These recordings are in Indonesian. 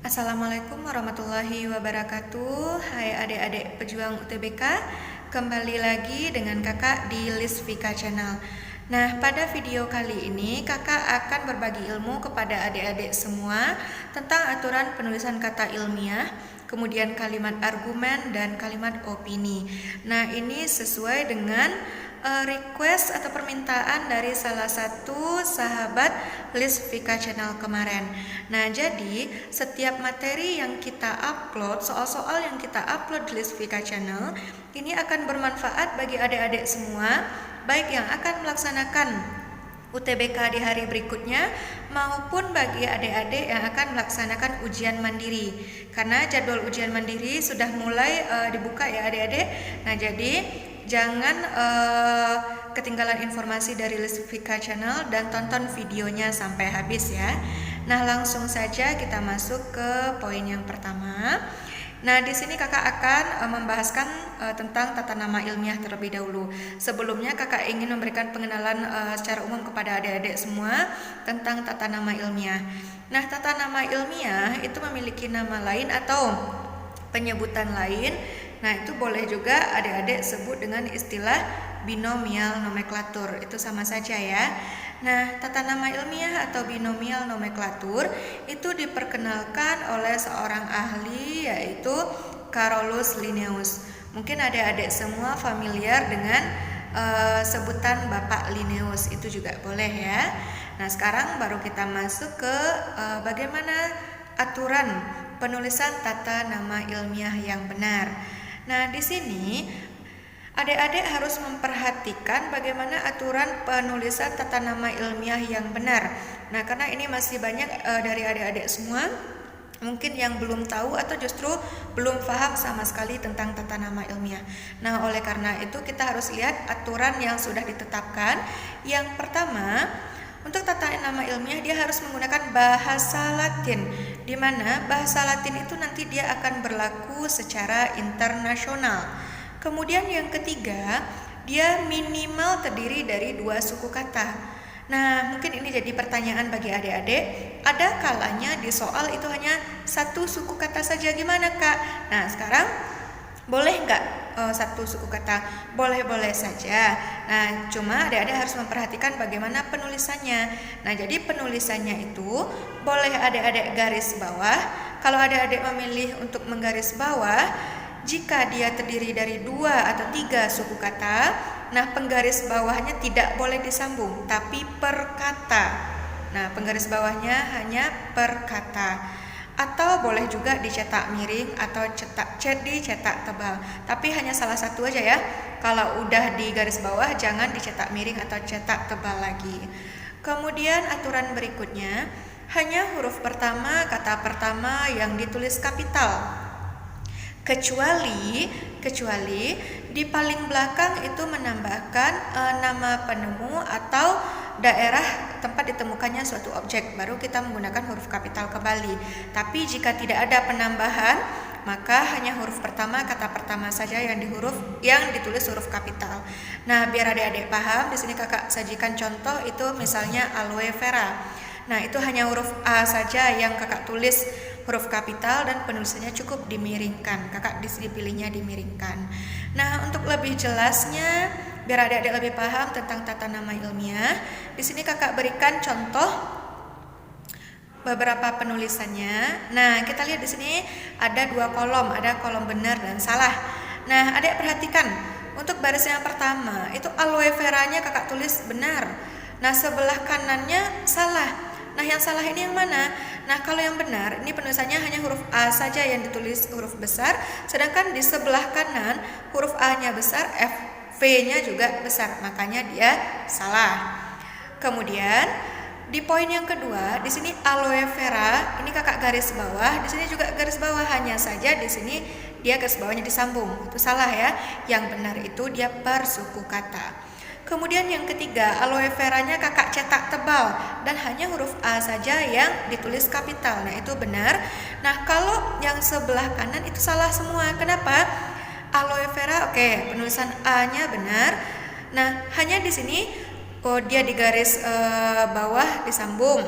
Assalamualaikum warahmatullahi wabarakatuh. Hai adik-adik pejuang UTBK, kembali lagi dengan kakak di Lisvika Channel. Nah, pada video kali ini kakak akan berbagi ilmu kepada adik-adik semua tentang aturan penulisan kata ilmiah, kemudian kalimat argumen dan kalimat opini. Nah, ini sesuai dengan request atau permintaan dari salah satu sahabat Lisvika Channel kemarin. Nah, jadi setiap materi yang kita upload, soal-soal yang kita upload di Lisvika Channel, ini akan bermanfaat bagi adik-adik semua, baik yang akan melaksanakan UTBK di hari berikutnya maupun bagi adik-adik yang akan melaksanakan ujian mandiri. Karena jadwal ujian mandiri sudah mulai dibuka ya adik-adik. Nah, jadi jangan ketinggalan informasi dari Lisvika Channel dan tonton videonya sampai habis ya. Nah, langsung saja kita masuk ke poin yang pertama. Nah, di sini kakak akan membahaskan tentang tata nama ilmiah terlebih dahulu. Sebelumnya kakak ingin memberikan pengenalan secara umum kepada adik-adik semua tentang tata nama ilmiah. Nah, tata nama ilmiah itu memiliki nama lain atau penyebutan lain. Nah, itu boleh juga adik-adik sebut dengan istilah binomial nomenklatur. Itu sama saja ya. Nah, tata nama ilmiah atau binomial nomenklatur itu diperkenalkan oleh seorang ahli yaitu Carolus Linnaeus. Mungkin adik-adik semua familiar dengan sebutan Bapak Linnaeus, itu juga boleh ya. Nah, sekarang baru kita masuk ke bagaimana aturan penulisan tata nama ilmiah yang benar. Nah, di sini adik-adik harus memperhatikan bagaimana aturan penulisan tata nama ilmiah yang benar. Nah, karena ini masih banyak dari adik-adik semua mungkin yang belum tahu atau justru belum paham sama sekali tentang tata nama ilmiah. Nah, oleh karena itu kita harus lihat aturan yang sudah ditetapkan. Yang pertama, untuk tata nama ilmiah dia harus menggunakan bahasa Latin, di mana bahasa Latin itu nanti dia akan berlaku secara internasional. Kemudian yang ketiga, dia minimal terdiri dari 2 suku kata. Nah, mungkin ini jadi pertanyaan bagi adik-adik. Ada kalanya di soal itu hanya 1 suku kata saja, gimana Kak? Nah, sekarang boleh nggak 1 suku kata? Boleh-boleh saja. Nah, cuma adik-adik harus memperhatikan bagaimana penulisannya. Nah, jadi penulisannya itu boleh adik-adik garis bawah. Kalau adik-adik memilih untuk menggaris bawah, jika dia terdiri dari 2 atau 3 suku kata, nah penggaris bawahnya tidak boleh disambung, tapi per kata. Nah, penggaris bawahnya hanya per kata. Atau boleh juga dicetak miring atau dicetak tebal. Tapi hanya salah satu aja ya. Kalau udah di garis bawah, jangan dicetak miring atau cetak tebal lagi. Kemudian aturan berikutnya, hanya huruf pertama, kata pertama yang ditulis kapital. Kecuali di paling belakang itu menambahkan nama penemu atau daerah tempat ditemukannya suatu objek, baru kita menggunakan huruf kapital kembali. Tapi jika tidak ada penambahan, maka hanya huruf pertama, kata pertama saja yang ditulis huruf kapital. Nah, biar adik-adik paham, di sini kakak sajikan contoh itu misalnya aloe vera. Nah, itu hanya huruf A saja yang kakak tulis huruf kapital dan penulisannya cukup dimiringkan. Kakak di sini pilihnya dimiringkan. Nah, untuk lebih jelasnya, biar adik-adik lebih paham tentang tata nama ilmiah, di sini kakak berikan contoh beberapa penulisannya. Nah, kita lihat di sini ada 2 kolom, ada kolom benar dan salah. Nah, adik perhatikan, untuk baris yang pertama itu aloe veranya kakak tulis benar. Nah, sebelah kanannya salah. Nah, yang salah ini yang mana? Nah, kalau yang benar, ini penulisannya hanya huruf A saja yang ditulis huruf besar, sedangkan di sebelah kanan huruf A-nya besar, V-nya juga besar, makanya dia salah. Kemudian di poin yang kedua, di sini aloe vera, ini kakak garis bawah, di sini juga garis bawah, hanya saja di sini dia garis bawahnya disambung. Itu salah ya. Yang benar itu dia per suku kata. Kemudian yang ketiga, aloe veranya kakak cetak tebal dan hanya huruf A saja yang ditulis kapital. Nah, itu benar. Nah, kalau yang sebelah kanan itu salah semua. Kenapa? Aloe vera, oke, penulisan A-nya benar. Nah, hanya di sini dia di garis bawah disambung.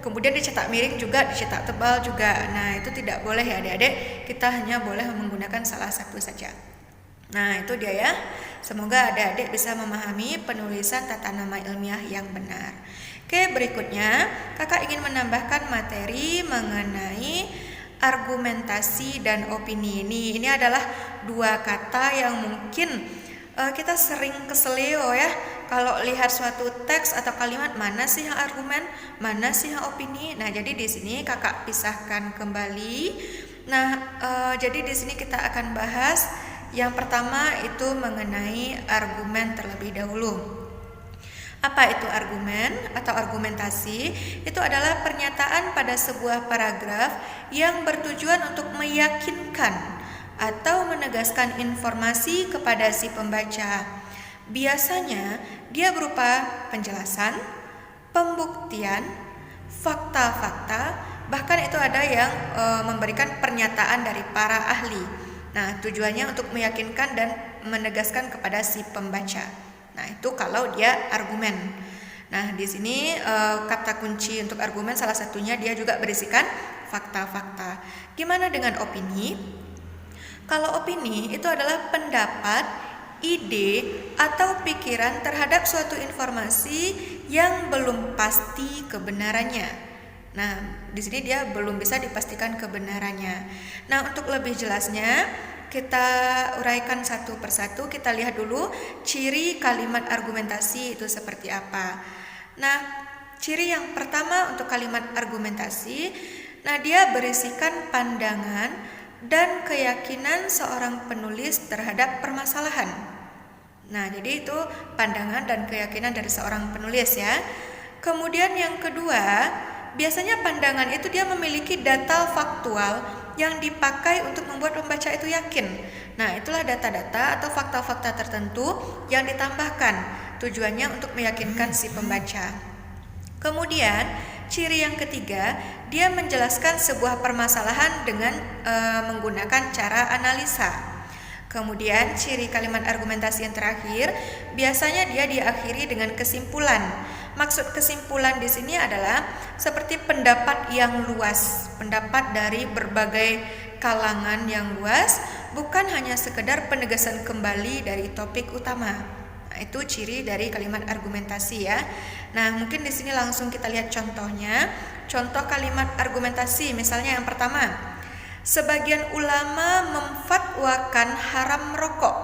kemudian dicetak miring juga, dicetak tebal juga. Nah, itu tidak boleh ya adik-adik, kita hanya boleh menggunakan salah satu saja. Nah, itu dia ya. Semoga adik-adik bisa memahami penulisan tata nama ilmiah yang benar. Oke, berikutnya kakak ingin menambahkan materi mengenai argumentasi dan opini. Ini adalah dua kata yang mungkin kita sering keselio ya. Kalau lihat suatu teks atau kalimat, mana sih yang argumen, mana sih yang opini. Nah, jadi di sini kakak pisahkan kembali. Nah, jadi di sini kita akan bahas yang pertama itu mengenai argumen terlebih dahulu. Apa itu argumen atau argumentasi? Itu adalah pernyataan pada sebuah paragraf yang bertujuan untuk meyakinkan atau menegaskan informasi kepada si pembaca. Biasanya dia berupa penjelasan, pembuktian, fakta-fakta, bahkan itu ada yang memberikan pernyataan dari para ahli. Nah, tujuannya untuk meyakinkan dan menegaskan kepada si pembaca. Nah, itu kalau dia argumen. Nah, di sini kata kunci untuk argumen salah satunya dia juga berisikan fakta-fakta. Gimana dengan opini? Kalau opini itu adalah pendapat, ide, atau pikiran terhadap suatu informasi yang belum pasti kebenarannya. Nah, di sini dia belum bisa dipastikan kebenarannya. Nah, untuk lebih jelasnya kita uraikan satu persatu. Kita lihat dulu ciri kalimat argumentasi itu seperti apa. Nah, ciri yang pertama untuk kalimat argumentasi, nah dia berisikan pandangan dan keyakinan seorang penulis terhadap permasalahan. Nah, jadi itu pandangan dan keyakinan dari seorang penulis ya. Kemudian yang kedua, biasanya pandangan itu dia memiliki data faktual yang dipakai untuk membuat pembaca itu yakin. Nah, itulah data-data atau fakta-fakta tertentu yang ditambahkan. Tujuannya untuk meyakinkan si pembaca. Kemudian, ciri yang ketiga, dia menjelaskan sebuah permasalahan dengan menggunakan cara analisa. Kemudian, ciri kalimat argumentasi yang terakhir, biasanya dia diakhiri dengan kesimpulan. Maksud kesimpulan di sini adalah seperti pendapat yang luas, pendapat dari berbagai kalangan yang luas, bukan hanya sekedar penegasan kembali dari topik utama. Nah, itu ciri dari kalimat argumentasi ya. Nah, mungkin di sini langsung kita lihat contohnya. Contoh kalimat argumentasi, misalnya yang pertama, sebagian ulama memfatwakan haram merokok.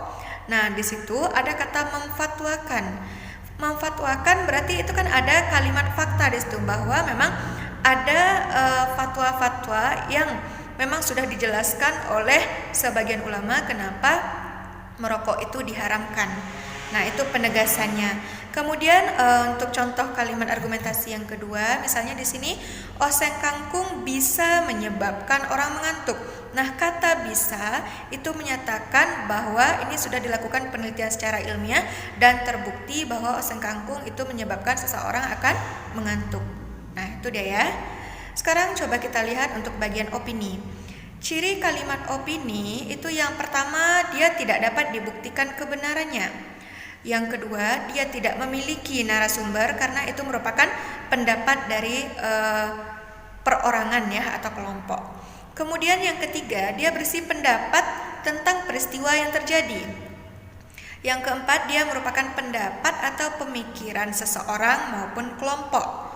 Nah, di situ ada kata memfatwakan. Memfatwakan berarti itu kan ada kalimat fakta di situ bahwa memang ada fatwa-fatwa yang memang sudah dijelaskan oleh sebagian ulama kenapa merokok itu diharamkan. Nah, itu penegasannya. Kemudian untuk contoh kalimat argumentasi yang kedua, misalnya di sini oseng kangkung bisa menyebabkan orang mengantuk. Nah, kata bisa itu menyatakan bahwa ini sudah dilakukan penelitian secara ilmiah dan terbukti bahwa oseng kangkung itu menyebabkan seseorang akan mengantuk. Nah, itu dia ya. Sekarang coba kita lihat untuk bagian opini. Ciri kalimat opini itu yang pertama, dia tidak dapat dibuktikan kebenarannya. Yang kedua, dia tidak memiliki narasumber karena itu merupakan pendapat dari perorangan ya atau kelompok. Kemudian yang ketiga, dia berisi pendapat tentang peristiwa yang terjadi. Yang keempat, dia merupakan pendapat atau pemikiran seseorang maupun kelompok.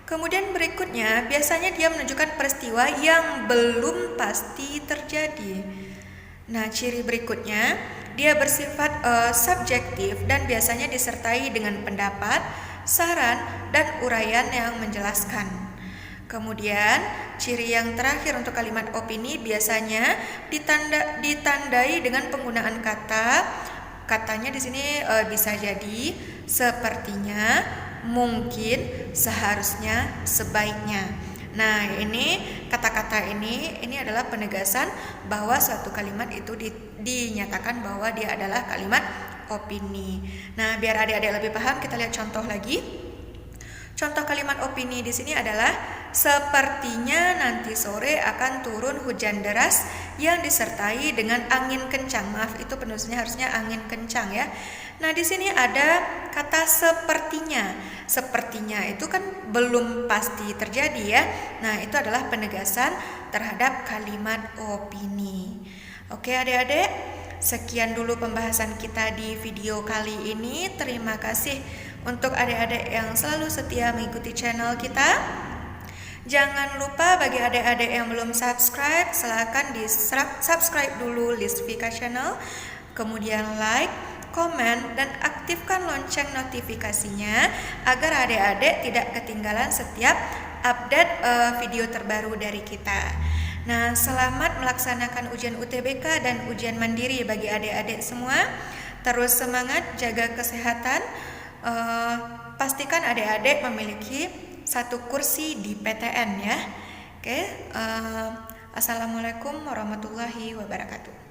Kemudian berikutnya, biasanya dia menunjukkan peristiwa yang belum pasti terjadi. Nah, ciri berikutnya, dia bersifat subjektif dan biasanya disertai dengan pendapat, saran, dan uraian yang menjelaskan. Kemudian, ciri yang terakhir untuk kalimat opini biasanya ditandai dengan penggunaan kata. Katanya di sini bisa jadi, sepertinya, mungkin, seharusnya, sebaiknya. Nah, ini kata-kata ini adalah penegasan bahwa suatu kalimat itu dinyatakan bahwa dia adalah kalimat opini. Nah, biar adik-adik lebih paham, kita lihat contoh lagi. Contoh kalimat opini di sini adalah sepertinya nanti sore akan turun hujan deras yang disertai dengan angin kencang. Maaf, itu penulisnya harusnya angin kencang ya. Nah, di sini ada kata sepertinya. Sepertinya itu kan belum pasti terjadi ya. Nah, itu adalah penegasan terhadap kalimat opini. Oke, adik-adik, sekian dulu pembahasan kita di video kali ini. Terima kasih untuk adik-adik yang selalu setia mengikuti channel kita. Jangan lupa bagi adik-adik yang belum subscribe, silakan di subscribe dulu Lisvika Channel, kemudian like, komen, dan aktifkan lonceng notifikasinya agar adik-adik tidak ketinggalan setiap update video terbaru dari kita. Nah, selamat melaksanakan ujian UTBK dan ujian mandiri bagi adik-adik semua. Terus semangat, jaga kesehatan. Pastikan adik-adik memiliki 1 kursi di PTN ya. Oke, assalamualaikum warahmatullahi wabarakatuh.